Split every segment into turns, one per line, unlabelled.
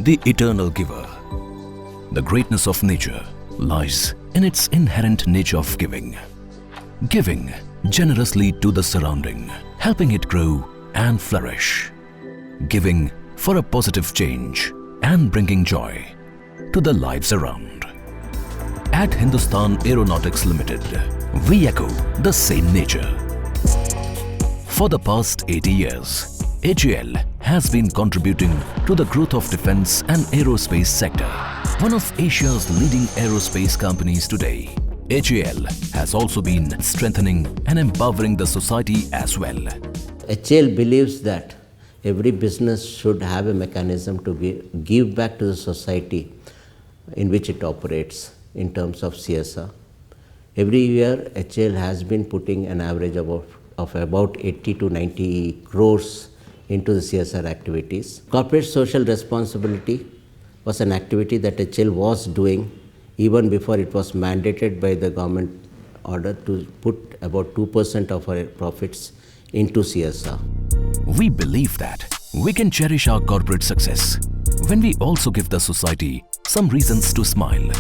the eternal giver. The greatness of nature lies in its inherent nature of giving. Giving generously to the surrounding, helping it grow and flourish. Giving for a positive change and bringing joy to the lives around. At Hindustan Aeronautics Limited, we echo the same nature. For the past 80 years, HAL has been contributing to the growth of defense and aerospace sector. One of Asia's leading aerospace companies today, HAL has also been strengthening and empowering the society as well.
HAL believes that every business should have a mechanism to give back to the society in which it operates in terms of CSR. Every year, HAL has been putting an average of about 80 to 90 crores into the CSR activities. Corporate social responsibility was an activity that HAL was doing even before it was mandated by the government order to put about 2% of our profits into CSR.
We believe that we can cherish our corporate success when we also give the society some reasons to smile.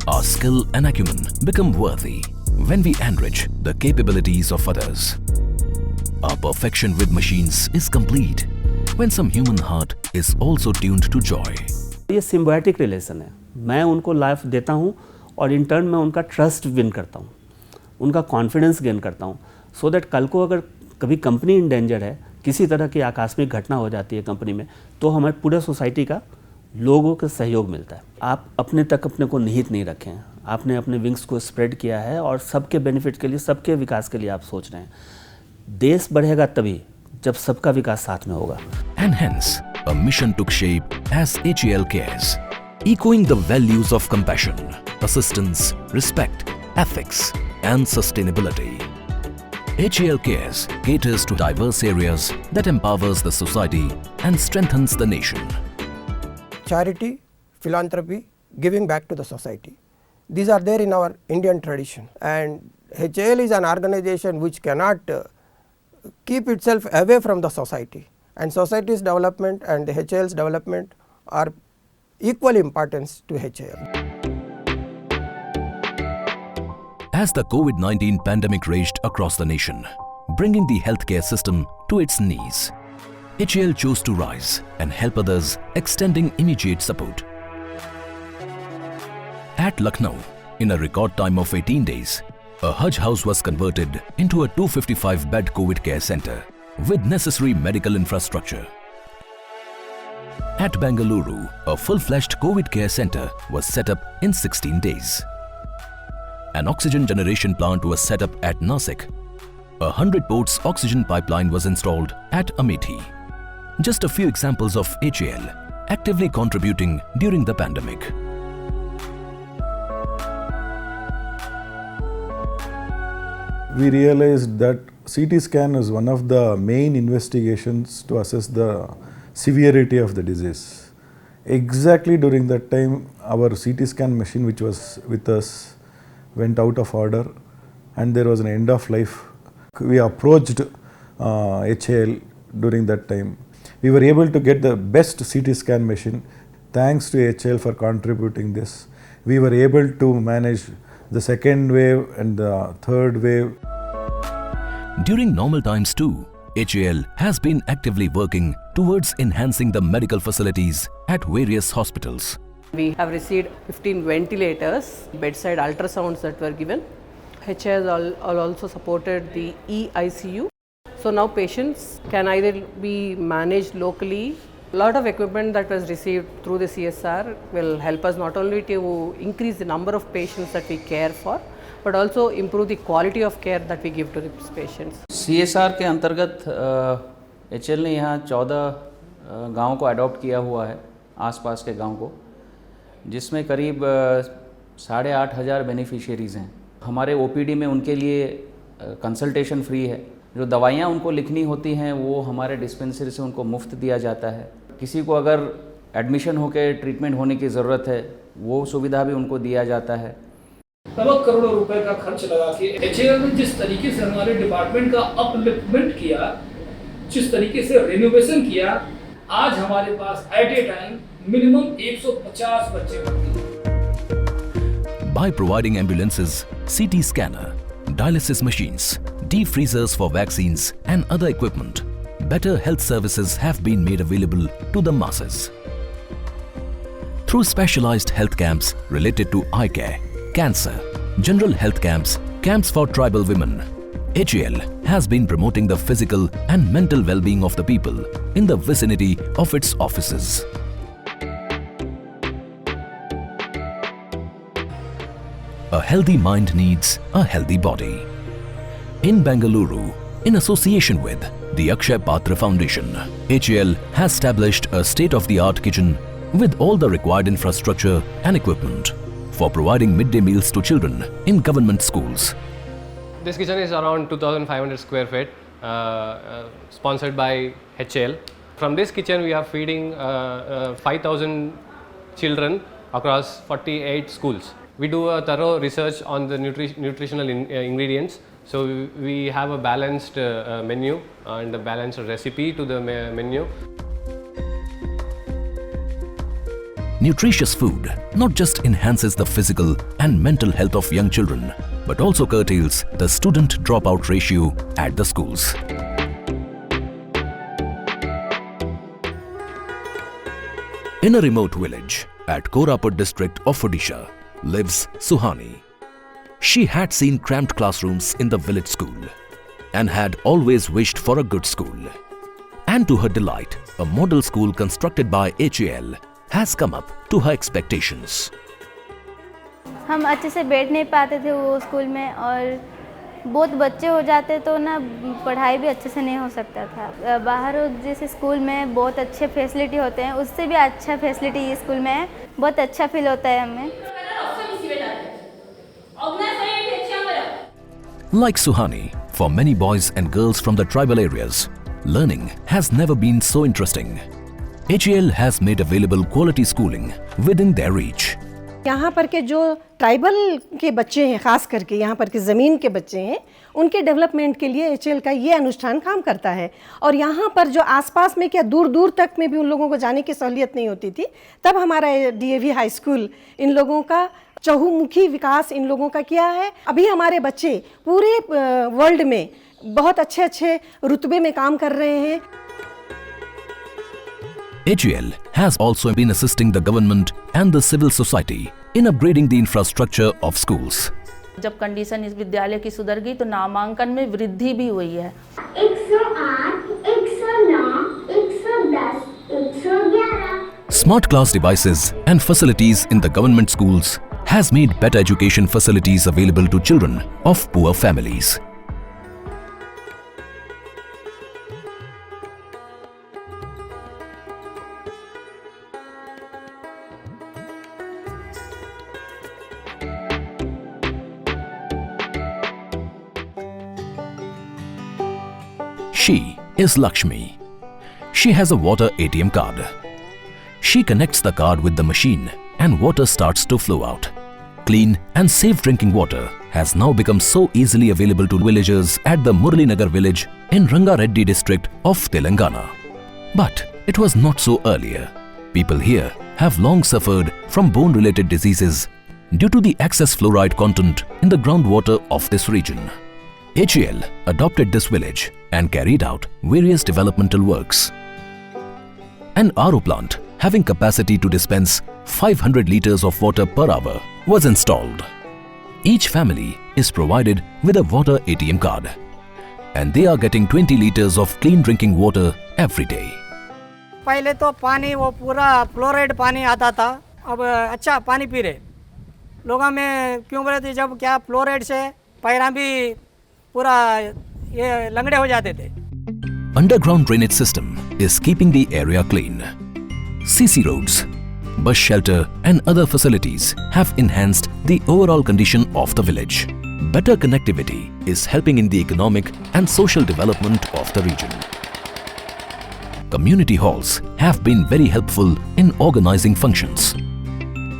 Our skill and acumen become worthy when we enrich the capabilities of others. Our perfection with machines is complete when some human heart is also tuned to joy.
ये symbiotic relation है. मैं उनको life देता हूँ और in turn मैं उनका trust win करता हूँ, उनका कॉन्फिडेंस गेन करता हूँ, सो दैट कल को अगर कभी कंपनी इन डेंजर है, किसी तरह की आकस्मिक घटना हो जाती है कंपनी में, तो हमारे पूरे सोसाइटी का लोगों का सहयोग मिलता है. आप अपने तक अपने को निहित नहीं रखे हैं, आपने अपने विंग्स को स्प्रेड किया है और सबके बेनिफिट के लिए, सबके विकास के लिए आप सोच रहे हैं. देश बढ़ेगा तभी जब सबका विकास साथ में होगा.
And hence, a mission took shape as HAL Cares, echoing the values of compassion, assistance, respect, ethics, and sustainability. HAL Cares caters to diverse areas that empowers the society and strengthens the nation.
Charity, philanthropy, giving back to the society. These are there in our Indian tradition, and HAL is an organization which cannot keep itself away from the society, and society's development and the HAL's development are equal importance to HAL.
As the COVID-19 pandemic raged across the nation, bringing the healthcare system to its knees, HAL chose to rise and help others, extending immediate support. At Lucknow, in a record time of 18 days, a Hajj house was converted into a 255-bed COVID care center with necessary medical infrastructure. At Bengaluru, a full-fledged COVID care center was set up in 16 days. An oxygen generation plant was set up at Nasik. 100 ports oxygen pipeline was installed at Amethi. Just a few examples of HAL actively contributing during the pandemic.
We realized that CT scan is one of the main investigations to assess the severity of the disease. Exactly during that time, our CT scan machine, which was with us, went out of order and there was an end of life. We approached HAL during that time. We were able to get the best CT scan machine. Thanks to HAL for contributing this. We were able to manage the second wave and the third wave.
During normal times too, HAL has been actively working towards enhancing the medical facilities at various hospitals.
We have received 15 ventilators, bedside ultrasounds that were given. HAL also supported the eICU. So now patients can either be managed locally. A lot of equipment that was received through the CSR will help us not only to increase the number of patients that we care for, but also improve the quality of care that we give to these patients.
CSR के अंतर्गत HAL ने यहाँ 14 गाँव को adopt किया हुआ है, आसपास के गाँव को, जिसमें करीब 8,500 बेनिफिशियरीज़ हैं. हमारे OPD में उनके लिए कंसल्टेशन फ्री है. जो दवाइयाँ उनको लिखनी होती हैं वो हमारे डिस्पेंसरी से उनको मुफ्त दिया जाता है. किसी को अगर एडमिशन होकर ट्रीटमेंट होने की ज़रूरत है, वो सुविधा भी उनको दिया जाता है.
लगभग करोड़ों रुपए का खर्च लगा के HAL ने जिस तरीके से हमारे डिपार्टमेंट का अपलिफ्टमेंट किया, जिस तरीके से रिनोवेशन किया, आज हमारे पास एट ए टाइम मिनिमम 150 बच्चे भर्ती हैं।
By providing ambulances, CT scanner, dialysis machines, deep freezers for vaccines and other equipment, better health services have been made available to the masses. Through specialized health camps related to eye care, cancer, general health camps, camps for tribal women, HAL has been promoting the physical and mental well-being of the people in the vicinity of its offices. A healthy mind needs a healthy body. In Bengaluru, in association with the Akshay Patra Foundation, HAL has established a state-of-the-art kitchen with all the required infrastructure and equipment for providing midday meals to children in government schools.
This kitchen is around 2,500 square feet, sponsored by HAL. From this kitchen, we are feeding 5,000 children across 48 schools. We do a thorough research on the nutritional ingredients. So we have a balanced menu and a balanced recipe to the menu.
Nutritious food not just enhances the physical and mental health of young children, but also curtails the student dropout ratio at the schools. In a remote village at Koraput district of Odisha lives Suhani. She had seen cramped classrooms in the village school and had always wished for a good school. And to her delight, a model school constructed by HAL has come up to her expectations.
हम अच्छे से बैठ नहीं पाते थे वो school में और बहुत बच्चे हो जाते तो ना पढ़ाई भी अच्छे से नहीं हो सकता था। बाहर जैसे स्कूल में बहुत अच्छे फैसिलिटी होते हैं, उससे भी अच्छा फैसिलिटी ये स्कूल में है, बहुत अच्छा फील होता है हमें।
Like Suhani, for many boys and girls from the tribal areas, learning has never been so interesting. HAL has made available quality schooling within their reach.
यहाँ पर के जो ट्राइबल के बच्चे हैं, ख़ास करके यहाँ पर के ज़मीन के बच्चे हैं, उनके डेवलपमेंट के लिए HAL का ये अनुष्ठान काम करता है। और यहाँ पर जो आसपास में क्या दूर दूर तक में भी उन लोगों को जाने की सहूलियत नहीं होती थी, तब हमारा DAV हाई स्कूल इन लोगों का चहुमुखी विकास इन लोगों का किया है। अभी हमारे बच्चे पूरे वर्ल्ड में बहुत अच्छे अच्छे रुतबे में काम कर रहे हैं।
HAL has also been assisting the government and the civil society in upgrading the infrastructure of schools.
जब कंडीशन इस विद्यालय की सुधर गई तो नामांकन में वृद्धि भी हुई है।
108, 109, 110, 111.
Smart class devices and facilities in the government schools has made better education facilities available to children of poor families. She is Lakshmi. She has a water ATM card. She connects the card with the machine and water starts to flow out. Clean and safe drinking water has now become so easily available to villagers at the Muralinagar village in Rangareddy district of Telangana. But it was not so earlier. People here have long suffered from bone-related diseases due to the excess fluoride content in the groundwater of this region. HAL adopted this village and carried out various developmental works. An RO plant having capacity to dispense 500 liters of water per hour was installed. Each family is provided with a water ATM card and they are getting 20 liters of clean drinking water every day.
पहले तो पानी वो पूरा fluoride पानी आता था, अब अच्छा पानी पी रहे लोगों में क्यों बोले थे जब क्या फ्लोराइड से पैरा भी पूरा ये लंगड़े हो जाते थे।
Underground drainage system is keeping the area clean. CC roads, bus shelter and other facilities have enhanced the overall condition of the village. Better connectivity is helping in the economic and social development of the region. Community halls have been very helpful in organizing functions.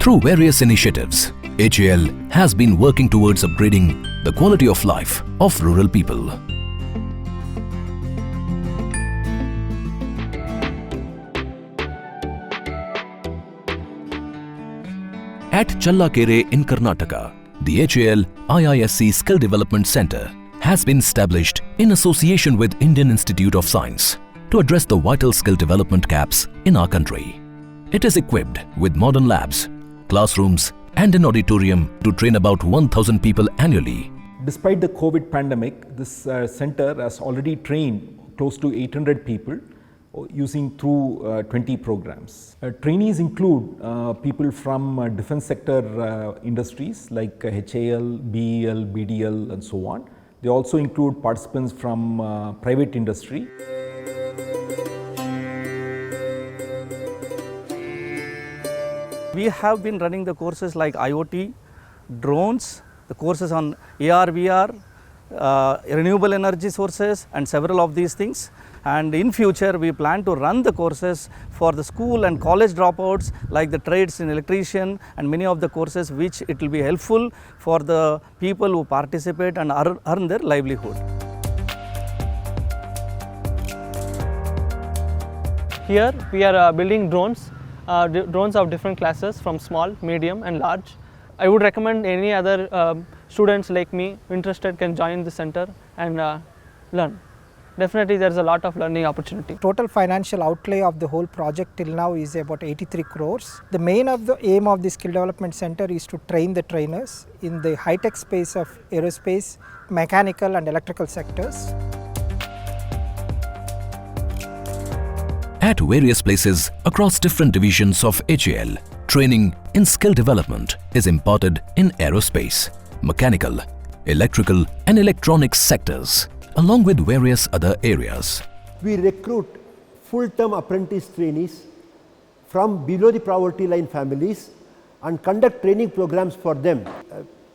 Through various initiatives, HAL has been working towards upgrading the quality of life of rural people. At Challakere in Karnataka, the HAL IISc Skill Development Center has been established in association with Indian Institute of Science to address the vital skill development gaps in our country. It is equipped with modern labs, classrooms and an auditorium to train about 1,000 people annually.
Despite the COVID pandemic, this center has already trained close to 800 people using through 20 programs. Trainees include people from defense sector industries like HAL, BEL, BDL and so on. They also include participants from private industry.
We have been running the courses like IoT, drones, the courses on AR, VR, renewable energy sources and several of these things. And in future we plan to run the courses for the school and college dropouts like the trades in electrician and many of the courses which it will be helpful for the people who participate and earn their livelihood.
Here we are building drones. Drones of different classes from small, medium and large. I would recommend any other students like me interested can join the center and learn. Definitely there is a lot of learning opportunity.
Total financial outlay of the whole project till now is about 83 crores. The main of the aim of the skill development center is to train the trainers in the high-tech space of aerospace, mechanical and electrical sectors.
At various places across different divisions of HAL, training in skill development is imparted in aerospace, mechanical, electrical and electronics sectors, along with various other areas.
We recruit full-term apprentice trainees from below the poverty line families and conduct training programs for them.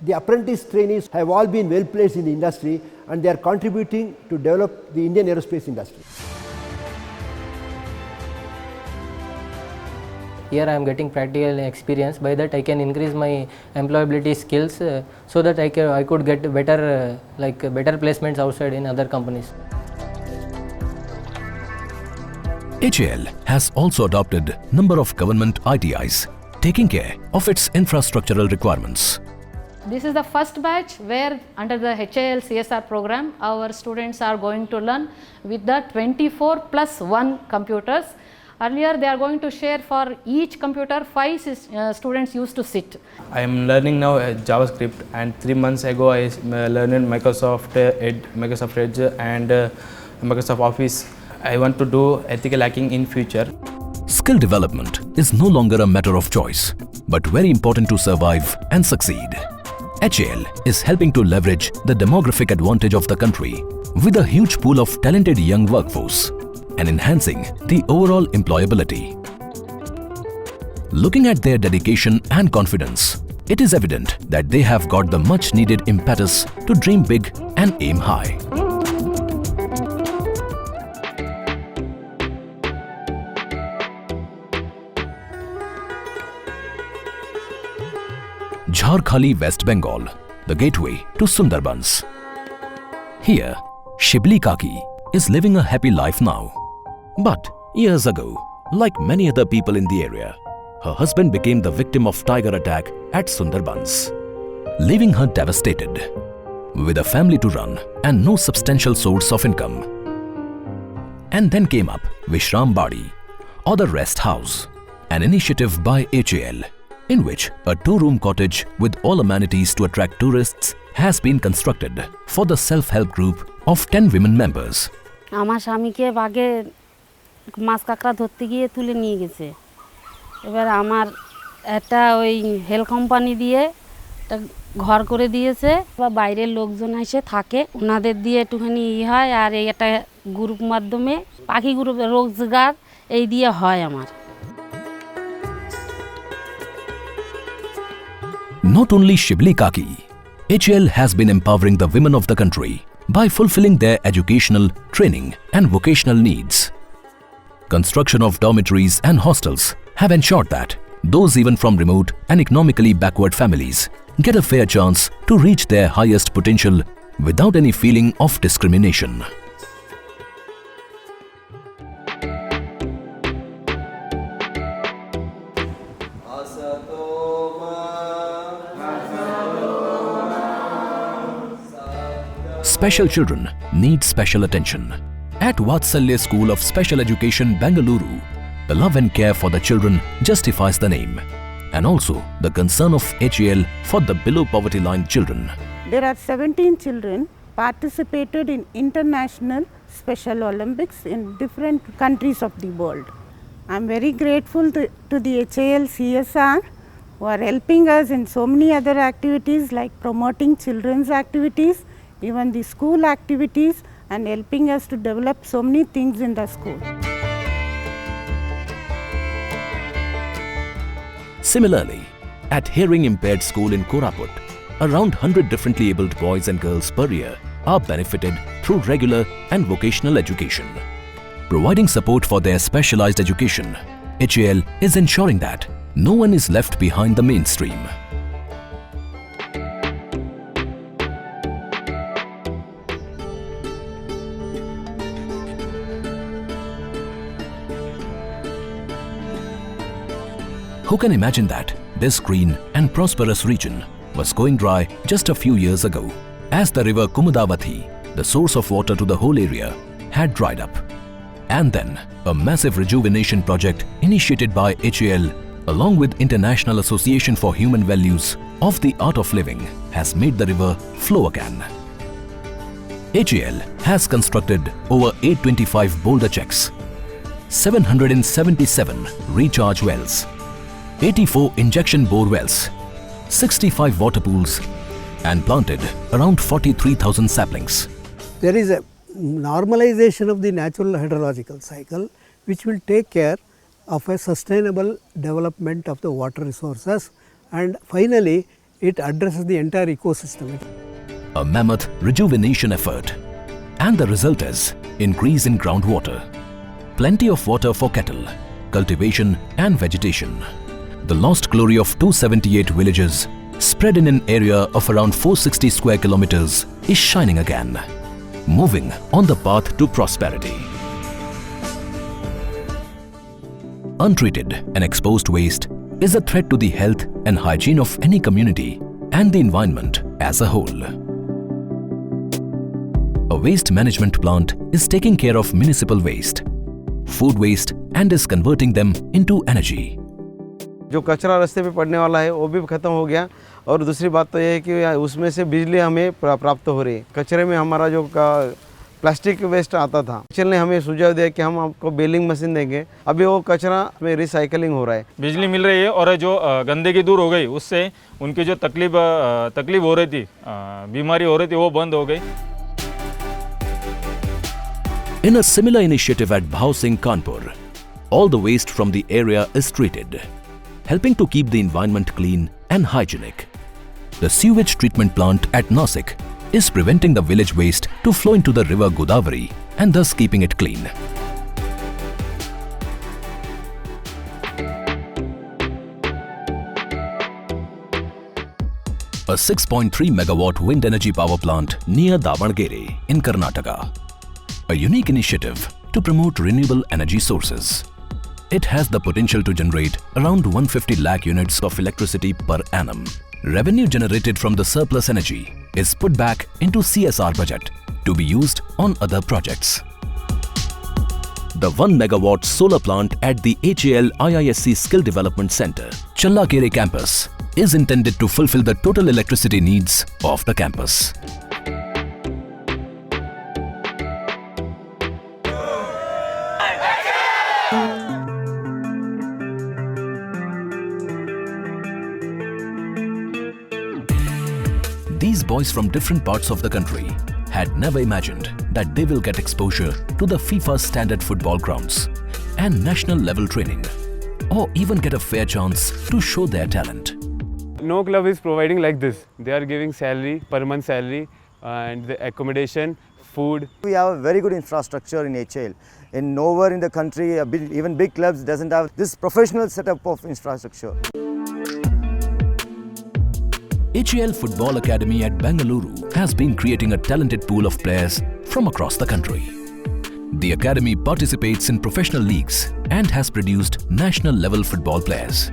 The apprentice trainees have all been well placed in the industry and they are contributing to develop the Indian aerospace industry.
Here I am getting practical experience. By that I can increase my employability skills so that I could get better better placements outside in other companies.
HAL has also adopted number of government ITIs, taking care of its infrastructural requirements.
This is the first batch where under the HAL CSR program our students are going to learn with the 24+1 computers. Earlier they are going to share for each computer 5 students used to sit.
I am learning now JavaScript, and 3 months ago I learned Microsoft Edge and Microsoft Office. I want to do ethical hacking in future.
Skill development is no longer a matter of choice, but very important to survive and succeed. HAL is helping to leverage the demographic advantage of the country with a huge pool of talented young workforce and enhancing the overall employability. Looking at their dedication and confidence, it is evident that they have got the much needed impetus to dream big and aim high. Jharkhali, West Bengal, the gateway to Sundarbans. Here, Shibli Kaki is living a happy life now. But years ago, like many other people in the area, her husband became the victim of tiger attack at Sundarbans, leaving her devastated, with a family to run and no substantial source of income. And then came up Vishram Badi, or the Rest House, an initiative by HAL, in which a 2-room cottage with all amenities to attract tourists has been constructed for the self-help group of 10 women members.
আমার স্বামীকে বাগে মাছ কাঁকড়া ধরতে গিয়ে তুলে নিয়ে গেছে। এবার আমার একটা ওই হেল কোম্পানি দিয়ে একটা ঘর করে দিয়েছে বা বাইরের লোকজন এসে থাকে ওনাদের দিয়ে একটুখানি হয় আর এই একটা গ্রুপ মাধ্যমে পাখি গ্রুপের রোজগার এই দিয়ে হয় আমার।
Not only Shibli Kaki, HAL has been empowering the women of the country by fulfilling their educational, training and vocational needs. Construction of dormitories and hostels have ensured that those even from remote and economically backward families get a fair chance to reach their highest potential without any feeling of discrimination. special children need special attention. At Vatsalya School of Special Education, Bengaluru, the love and care for the children justifies the name, and also the concern of HAL for the below poverty line children.
There are 17 children participated in international Special Olympics in different countries of the world. I am very grateful to the HAL CSR who are helping us in so many other activities like promoting children's activities, even the school activities, and helping us to develop so many things in the school.
Similarly, at Hearing Impaired School in Koraput, around 100 differently abled boys and girls per year are benefited through regular and vocational education. Providing support for their specialized education, HAL is ensuring that no one is left behind the mainstream. Who can imagine that this green and prosperous region was going dry just a few years ago, as the river Kumudavathi, the source of water to the whole area, had dried up. And then a massive rejuvenation project initiated by HAL along with International Association for Human Values of the Art of Living has made the river flow again. HAL has constructed over 825 boulder checks, 777 recharge wells, 84 injection bore wells, 65 water pools, and planted around 43,000 saplings.
There is a normalization of the natural hydrological cycle which will take care of a sustainable development of the water resources, and finally it addresses the entire ecosystem.
A mammoth rejuvenation effort, and the result is increase in groundwater, plenty of water for cattle, cultivation and vegetation. The lost glory of 278 villages spread in an area of around 460 square kilometers is shining again, moving on the path to prosperity. Untreated and exposed waste is a threat to the health and hygiene of any community and the environment as a whole. A waste management plant is taking care of municipal waste, food waste, and is converting them into energy.
जो कचरा रास्ते पे पड़ने वाला है वो भी ख़त्म हो गया, और दूसरी बात तो ये है कि उसमें से बिजली हमें प्राप्त हो रही है। कचरे में हमारा जो प्लास्टिक वेस्ट आता था, HAL ने हमें सुझाव दिया कि हम आपको बेलिंग मशीन देंगे, अभी वो कचरा में रिसाइकलिंग हो रहा है,
बिजली मिल रही है, और जो गंदगी दूर हो गई, उससे उनकी जो तकलीफ हो रही थी, बीमारी हो रही थी, वो बंद हो गई।
In a similar initiative at Bhav Singh Kanpur, all the waste from the area is treated, helping to keep the environment clean and hygienic. The sewage treatment plant at Nasik is preventing the village waste to flow into the river Godavari and thus keeping it clean. A 6.3 megawatt wind energy power plant near Davangere in Karnataka. A unique initiative to promote renewable energy sources. It has the potential to generate around 150 lakh units of electricity per annum. Revenue generated from the surplus energy is put back into CSR budget to be used on other projects. The 1 megawatt solar plant at the HAL IISc Skill Development Center, Challakere campus, is intended to fulfill the total electricity needs of the campus. These boys from different parts of the country had never imagined that they will get exposure to the FIFA standard football grounds and national level training, or even get a fair chance to show their talent.
No club is providing like this. They are giving salary, per month salary, and the accommodation, food.
We have a very good infrastructure in HAL. In nowhere in the country, even big clubs doesn't have this professional setup of infrastructure.
HAL Football Academy at Bengaluru has been creating a talented pool of players from across the country. The academy participates in professional leagues and has produced national-level football players.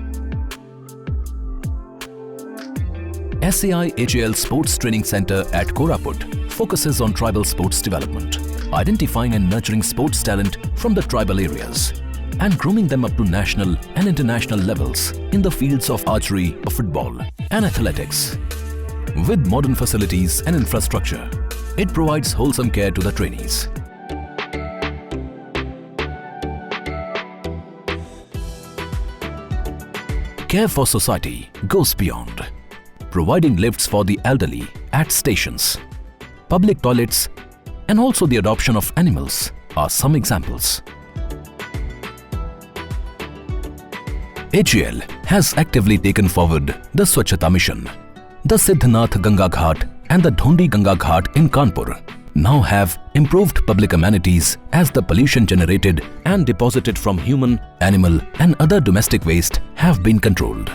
SAI HAL Sports Training Center at Koraput focuses on tribal sports development, identifying and nurturing sports talent from the tribal areas, and grooming them up to national and international levels in the fields of archery, football, and athletics. With modern facilities and infrastructure, it provides wholesome care to the trainees. Care for society goes beyond providing lifts for the elderly at stations, public toilets, and also the adoption of animals are some examples. HAL has actively taken forward the Swachhata mission. The Siddhnath Ganga Ghat and the Dhondi Ganga Ghat in Kanpur now have improved public amenities as the pollution generated and deposited from human, animal and other domestic waste have been controlled.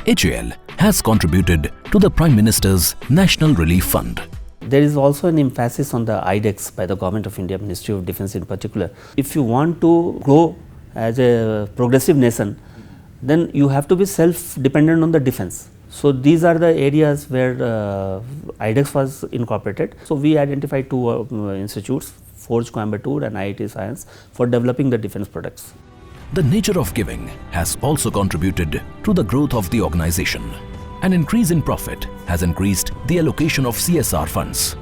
HAL has contributed to the Prime Minister's National Relief Fund.
There is also an emphasis on the IDEX by the Government of India, Ministry of Defence in particular. If you want to grow as a progressive nation, then you have to be self-dependent on the defence. So these are the areas where IDEX was incorporated. So we identified two institutes, Forge Coimbatore and IIT Science, for developing the defence products.
The nature of giving has also contributed to the growth of the organization. An increase in profit has increased the allocation of CSR funds,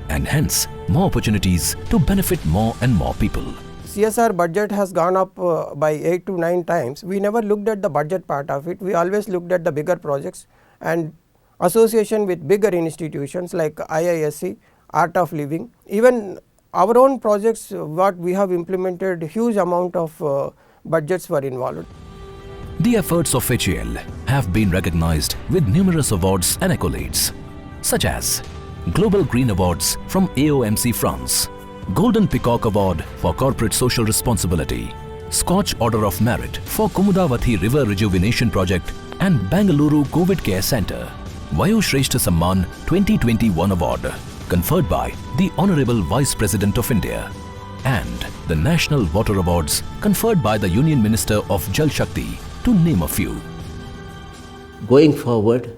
and hence more opportunities to benefit more and more people.
CSR budget has gone up by 8 to 9 times. We never looked at the budget part of it. We always looked at the bigger projects and association with bigger institutions like IISc, Art of Living. Even our own projects, what we have implemented, huge amount of budgets were involved.
The efforts of HAL have been recognized with numerous awards and accolades, such as Global Green Awards from AOMC France, Golden Peacock Award for Corporate Social Responsibility, Scotch Order of Merit for Kumudavathi River Rejuvenation Project and Bangalore COVID Care Centre, Vayoshreshth Samman 2021 Award conferred by the Honourable Vice President of India, and the National Water Awards conferred by the Union Minister of Jal Shakti, to name a few.
Going forward,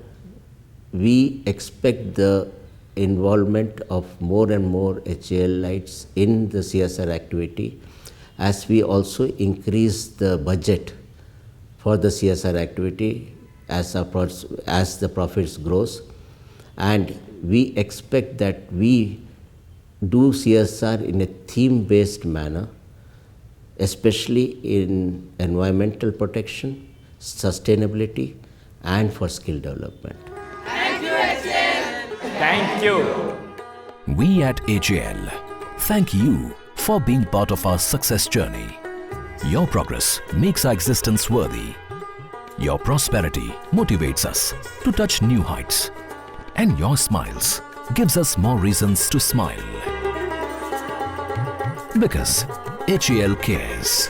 we expect the involvement of more and more HALites in the CSR activity as we also increase the budget for the CSR activity as the profits grows, and we expect that we do CSR in a theme-based manner, especially in environmental protection, sustainability and for skill development.
Thank you.
We at HAL thank you for being part of our success journey. Your progress makes our existence worthy. Your prosperity motivates us to touch new heights. And your smiles gives us more reasons to smile. Because HAL cares.